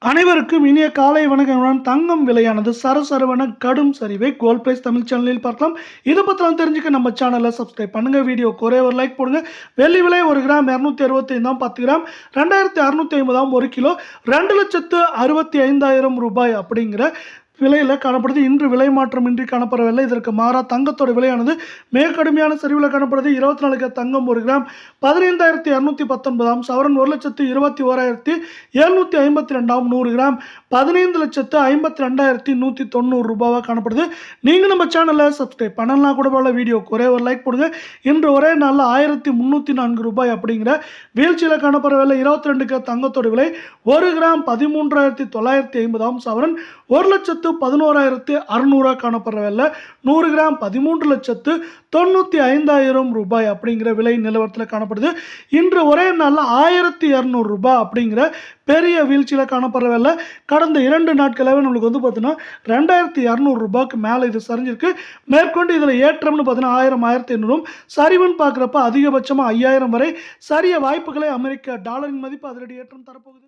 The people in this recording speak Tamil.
அனைவருக்கும் இனிய காலை வணக்கங்களுடன் தங்கம் விலையானது சரசரவென கடும் சரிவை கோல்ட் பிரைஸ் தமிழ் சேனலில் பார்க்கலாம். இதை பற்றிலாம் தெரிஞ்சுக்க நம்ம சேனலை சப்ஸ்கிரைப் பண்ணுங்க. வீடியோ ஒரே ஒரு லைக் போடுங்க. வெள்ளி விலை 1 கிராம் 265 10 கிராம் 2650 1 கிலோ 2,65,000 ரூபாய் அப்படிங்கிற விலையில் காணப்படுது. இன்று விலை மாற்றமின்றி காணப்படவில்லை. இதற்கு மாறா தங்கத்தோட விலையானது மிக கடுமையான சரிவில் காணப்படுது. 24 கேரட் தங்கம் 1 கிராம் 15,219 சவரன் 1,21,752 100 கிராம் 15,52,190 ரூபாவாக காணப்படுது. நீங்கள் நம்ம சேனலை சப்ஸ்கிரைப் பண்ணலாம் கூட போல வீடியோ ஒரே ஒரு லைக் போடுங்க. இன்று ஒரே நாளில் 1,304 ரூபாய் அப்படிங்கிற வீழ்ச்சியில் காணப்படவில்லை. 22 கேரட் தங்கத்தோட விலை 1 கிராம் 13,950 சவரன் 1,11,600 காணப்படவில்லை. 100 கிராம் 13,95,000 ரூபாய் அப்படிங்கிற விலை நிலவரத்தில் காணப்படுது. இன்று ஒரே நாளில் 1,200 ரூபாய் அப்படிங்கிற பெரிய வீழ்ச்சியில் காணப்படவில்லை. கடந்த 2 நாட்களாகவே நம்மளுக்கு பார்த்தீங்கன்னா 2,200 ரூபாய்க்கு மேலே இது சரிஞ்சிருக்கு. மேற்கொண்டு இதில் ஏற்றம்னு பார்த்தீங்கன்னா 1000 1,500 சரிவுன்னு பார்க்குறப்ப அதிகபட்சமாக 5,000 வரை சரிய வாய்ப்புகளை அமெரிக்க டாலரின் மதிப்பு அதிரடி ஏற்றம் தரப்போகுது.